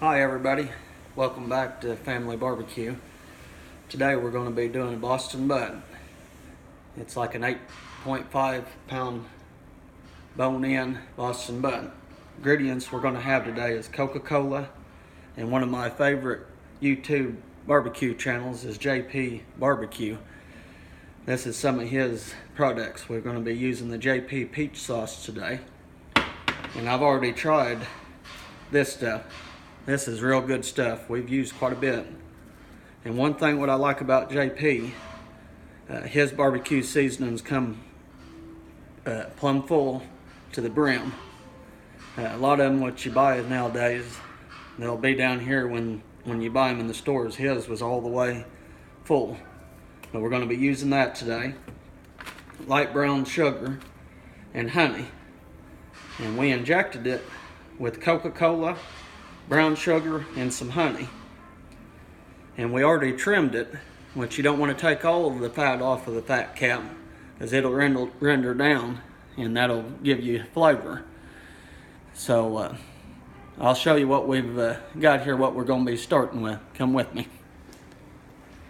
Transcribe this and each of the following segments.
Hi everybody, welcome back to Family Barbecue. Today we're going to be doing a Boston butt. It's like an 8.5 pound bone-in Boston butt. Ingredients we're going to have today is Coca-Cola, and one of my favorite YouTube barbecue channels is JP Barbecue. This is some of his products. We're going to be using the JP peach sauce today, and I've already tried this stuff. This is real good stuff. We've used quite a bit. And one thing what I like about JP, his barbecue seasonings come plumb full to the brim. A lot of them what you buy nowadays, they'll be down here when you buy them in the stores. His was all the way full. But we're going to be using that today. Light brown sugar and honey. And we injected it with Coca-Cola, brown sugar, and some honey. And we already trimmed it, which you don't want to take all of the fat off of the fat cap, because it'll render down and that'll give you flavor. So I'll show you what we've got here, what we're going to be starting with. Come with me.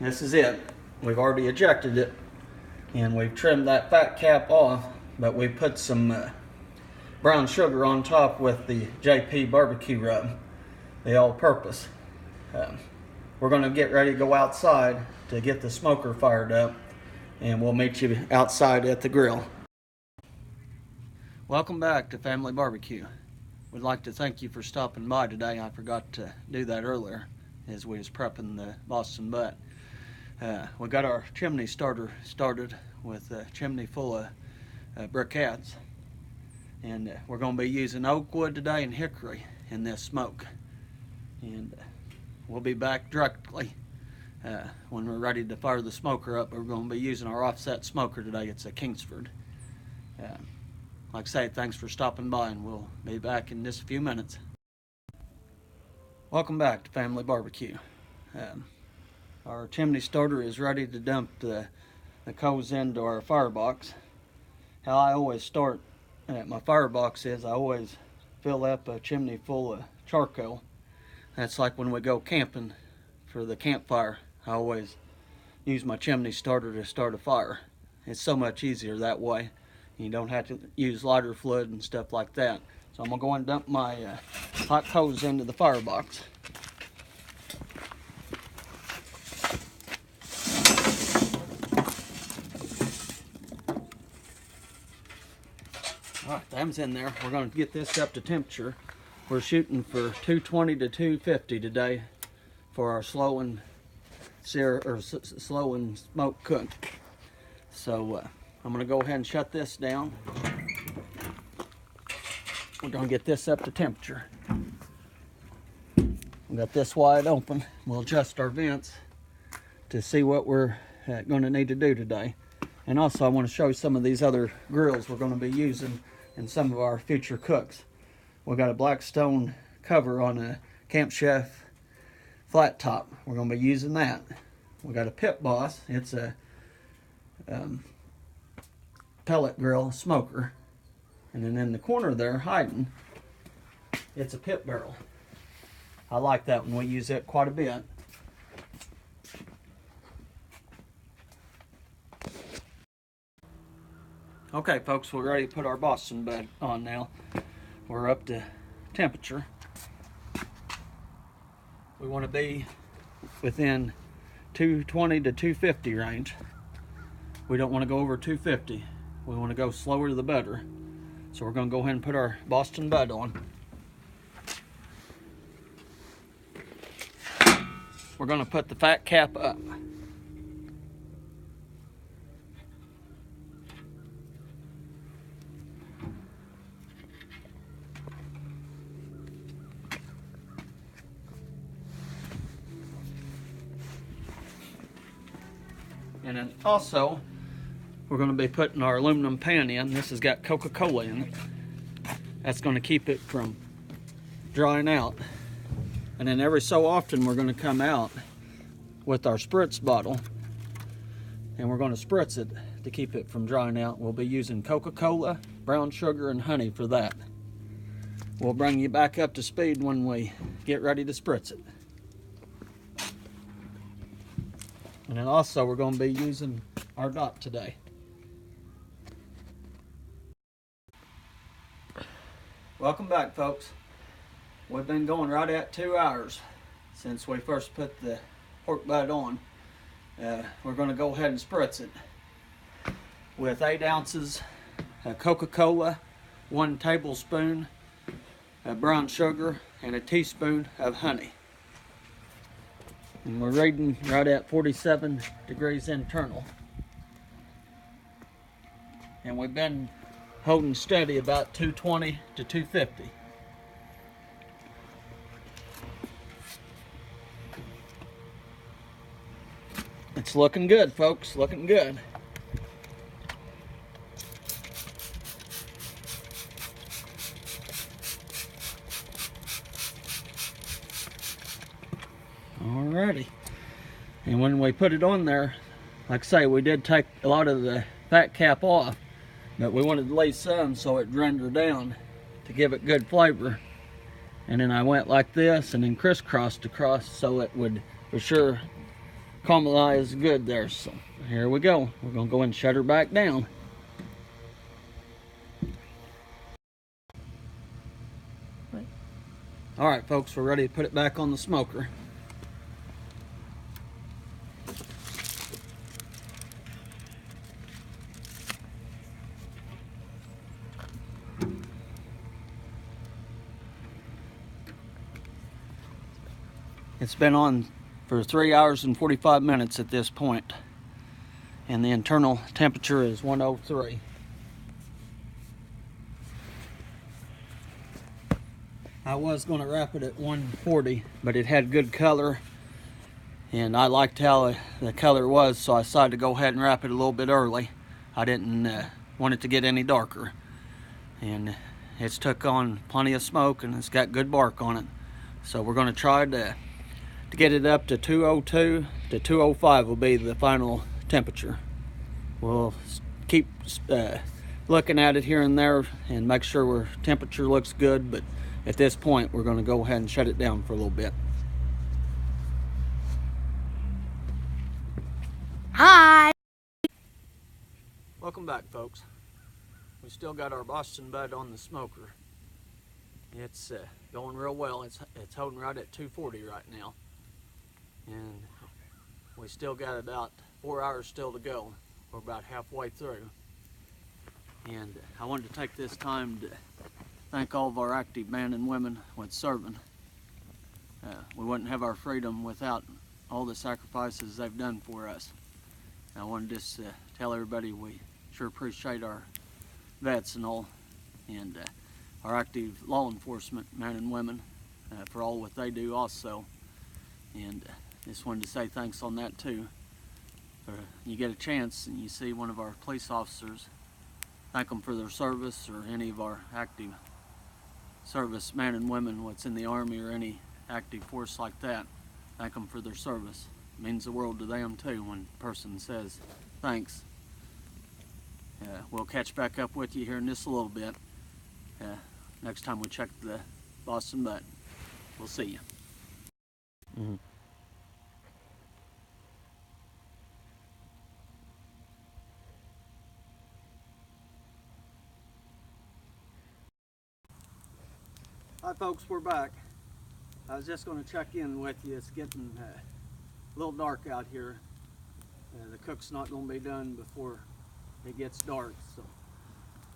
This is it. We've already ejected it and we've trimmed that fat cap off, but we put some brown sugar on top with the JP barbecue rub, the all-purpose. We're going to get ready to go outside to get the smoker fired up, and we'll meet you outside at the grill. Welcome back to Family Barbecue. We'd like to thank you for stopping by today. I forgot to do that earlier as we was prepping the Boston butt. We got our chimney starter started with a chimney full of briquettes, and we're going to be using oak wood today and hickory in this smoke. And we'll be back directly when we're ready to fire the smoker up. We're going to be using our offset smoker today. It's a Kingsford. Like I say, thanks for stopping by, and we'll be back in just a few minutes. Welcome back to Family Barbecue. Our chimney starter is ready to dump the coals into our firebox. How I always start at my firebox is I always fill up a chimney full of charcoal. That's like when we go camping for the campfire. I always use my chimney starter to start a fire. It's so much easier that way. You don't have to use lighter fluid and stuff like that. So I'm going to go and dump my hot coals into the firebox. Alright, them's in there. We're going to get this up to temperature. We're shooting for 220 to 250 today for our slow and smoke cook. So I'm going to go ahead and shut this down. We're going to get this up to temperature. We got this wide open. We'll adjust our vents to see what we're going to need to do today. And also I want to show you some of these other grills we're going to be using in some of our future cooks. We've got a Blackstone cover on a Camp Chef flat top. We're going to be using that. We got a Pit Boss. It's a pellet grill smoker. And then in the corner there, hiding, it's a pit barrel. I like that one. We use it quite a bit. Okay, folks, we're ready to put our Boston butt on now. We're up to temperature. We want to be within 220 to 250 range. We don't want to go over 250. We want to go slower the better. So we're going to go ahead and put our Boston butt on. We're going to put the fat cap up. And then also, we're going to be putting our aluminum pan in. This has got Coca-Cola in it. That's going to keep it from drying out. And then every so often, we're going to come out with our spritz bottle. And we're going to spritz it to keep it from drying out. We'll be using Coca-Cola, brown sugar, and honey for that. We'll bring you back up to speed when we get ready to spritz it. And then also we're going to be using our dot today. Welcome back, folks. We've been going right at 2 hours since we first put the pork butt on. We're going to go ahead and spritz it with 8 ounces of Coca-Cola, 1 tablespoon of brown sugar, and a teaspoon of honey. And we're reading right at 47 degrees internal. And we've been holding steady about 220 to 250. It's looking good, folks, looking good. Alrighty. And when we put it on there, like I say, we did take a lot of the fat cap off, but we wanted to lay some so it rendered down to give it good flavor. And then I went like this and then crisscrossed across so it would for sure caramelize good there. So here we go. We're gonna go and shut her back down. Alright folks, we're ready to put it back on the smoker. It's been on for 3 hours and 45 minutes at this point, and the internal temperature is 103. I was going to wrap it at 140, but it had good color, and I liked how the color was, so I decided to go ahead and wrap it a little bit early. I didn't want it to get any darker, and it's took on plenty of smoke, and it's got good bark on it. So we're going to try to get it up to 202 to 205 will be the final temperature. We'll keep looking at it here and there and make sure our temperature looks good, but at this point we're going to go ahead and shut it down for a little bit. Hi! Welcome back, folks. We still got our Boston Butt on the smoker. It's going real well. It's holding right at 240 right now. And we still got about 4 hours still to go. We're about halfway through. And I wanted to take this time to thank all of our active men and women with serving. We wouldn't have our freedom without all the sacrifices they've done for us. And I wanted to just tell everybody we sure appreciate our vets and all, and our active law enforcement men and women for all what they do also. And just wanted to say thanks on that too. You get a chance and you see one of our police officers, thank them for their service, or any of our active service men and women what's in the Army or any active force like that, thank them for their service. It means the world to them too when a person says thanks. We'll catch back up with you here in just a little bit next time we check the Boston Butt. We'll see you. Mm-hmm. Hi folks, we're back. I was just going to check in with you. It's getting a little dark out here. The cook's not going to be done before it gets dark. So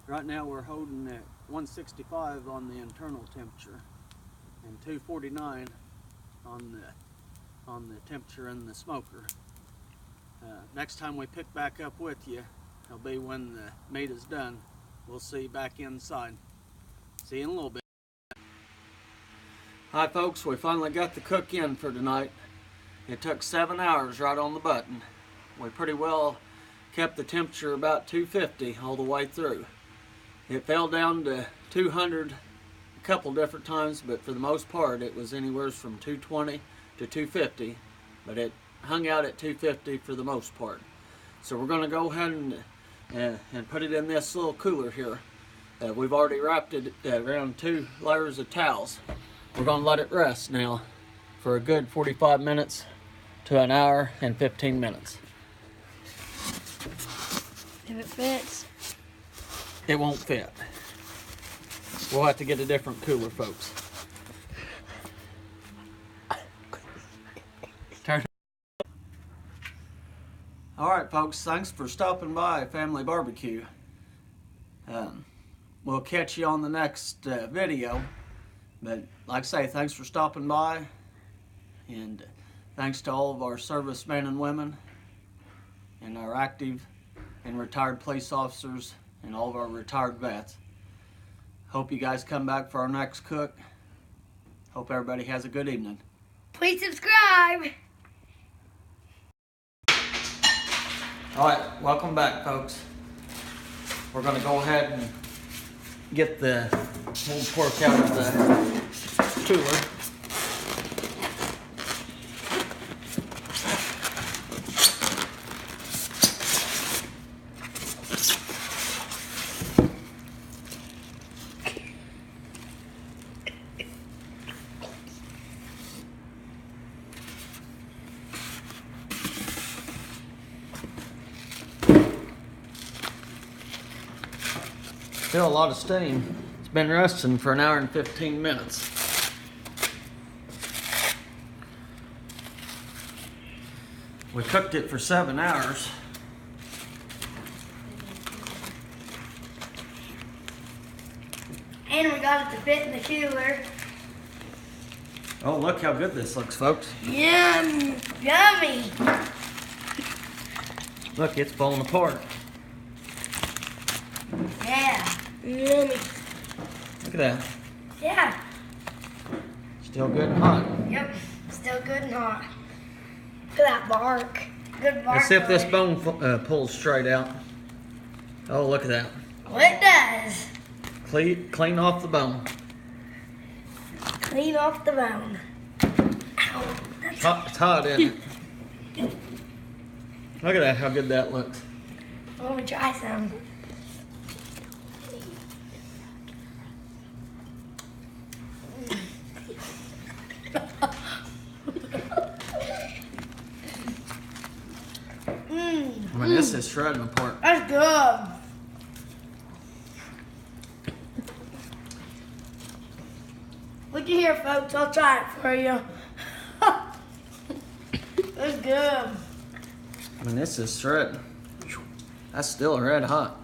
right now we're holding at 165 on the internal temperature and 249 on the temperature in the smoker. Next time we pick back up with you, it'll be when the meat is done. We'll see you back inside. See you in a little bit. Hi folks, we finally got the cook in for tonight. It took 7 hours right on the button. We pretty well kept the temperature about 250 all the way through. It fell down to 200 a couple different times, but for the most part it was anywhere from 220 to 250, but it hung out at 250 for the most part. So we're going to go ahead and put it in this little cooler here. We've already wrapped it around 2 layers of towels. We're gonna let it rest now for a good 45 minutes to an hour and 15 minutes. If it fits. It won't fit. We'll have to get a different cooler, folks. Turn. All right, folks, thanks for stopping by Family Barbecue. We'll catch you on the next video. But like I say, thanks for stopping by. And thanks to all of our servicemen and women and our active and retired police officers and all of our retired vets. Hope you guys come back for our next cook. Hope everybody has a good evening. Please subscribe. All right, welcome back, folks. We're gonna go ahead and get the pulled pork out of the cooler. Still a lot of steam. It's been resting for an hour and 15 minutes. We cooked it for 7 hours. And we got it to fit in the cooler. Oh, look how good this looks, folks. Yum, yummy. Look, it's falling apart. Yeah, yummy. Look at that. Yeah. Still good and hot. Yep, still good and hot. Look at that bark. Good bark. Let's see if this on it. bone pulls straight out. Oh, look at that. Well, it does. Clean off the bone. Clean off the bone. Ow. It's hot, isn't it? Look at that, how good that looks. Let me try some. I mean, this is shredding apart. That's good. Look at here, folks. I'll try it for you. That's good. I mean, this is shredding. That's still red hot.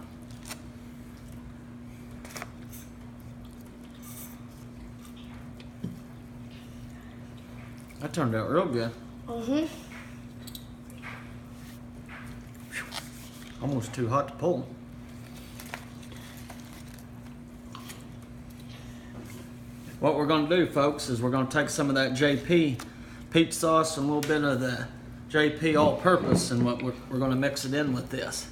That turned out real good. Mm-hmm. Almost too hot to pull. What we're gonna do, folks, is we're gonna take some of that JP peach sauce and a little bit of the JP all-purpose, and what we're gonna mix it in with this.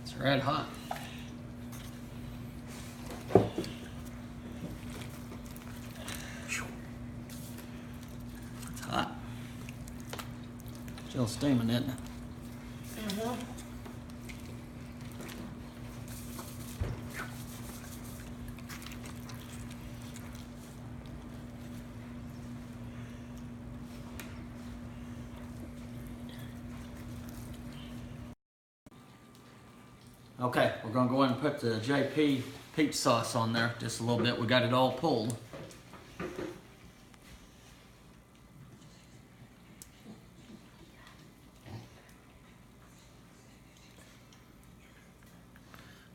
It's red hot. It's hot. Still steaming, isn't it? Mm-hmm. Okay, we're gonna go ahead and put the JP peach sauce on there just a little bit. We got it all pulled.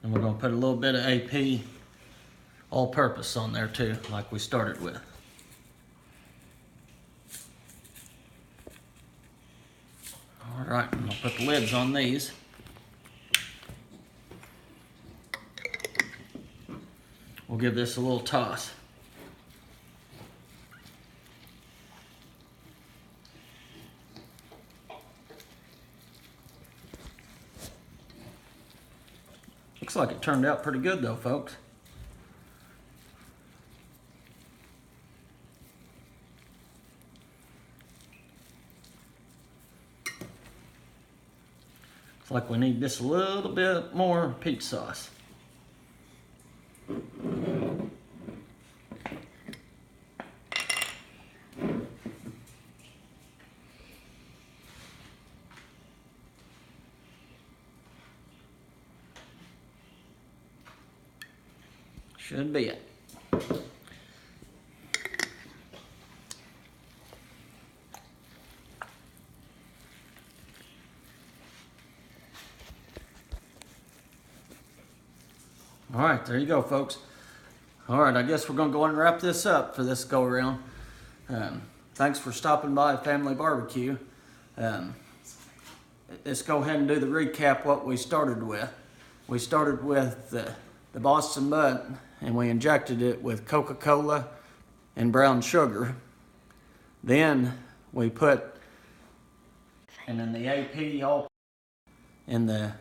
And we're gonna put a little bit of AP all-purpose on there too, like we started with. All right, I'm gonna put the lids on these. We'll give this a little toss. Looks like it turned out pretty good though, folks. It's like we need just a little bit more peach sauce. Should be it. All right, there you go, folks. All right, I guess we're gonna go ahead and wrap this up for this go around. Thanks for stopping by Family Barbecue. Let's go ahead and do the recap what we started with. We started with the Boston Butt, and we injected it with Coca-Cola and brown sugar. Then we put, and then the AP all in the,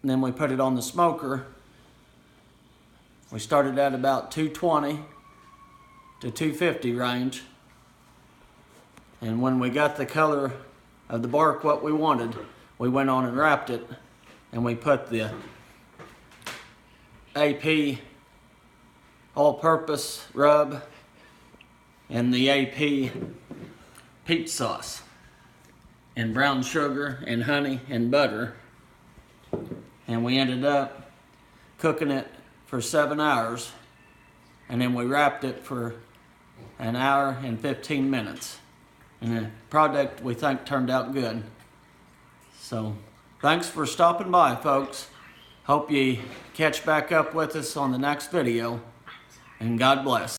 and then we put it on the smoker. We started at about 220 to 250 range. And when we got the color of the bark what we wanted, we went on and wrapped it, and we put the AP all-purpose rub and the AP peach sauce and brown sugar and honey and butter. And we ended up cooking it for 7 hours, and then we wrapped it for an hour and 15 minutes. And the product we think turned out good. So thanks for stopping by, folks. Hope you catch back up with us on the next video, and God bless.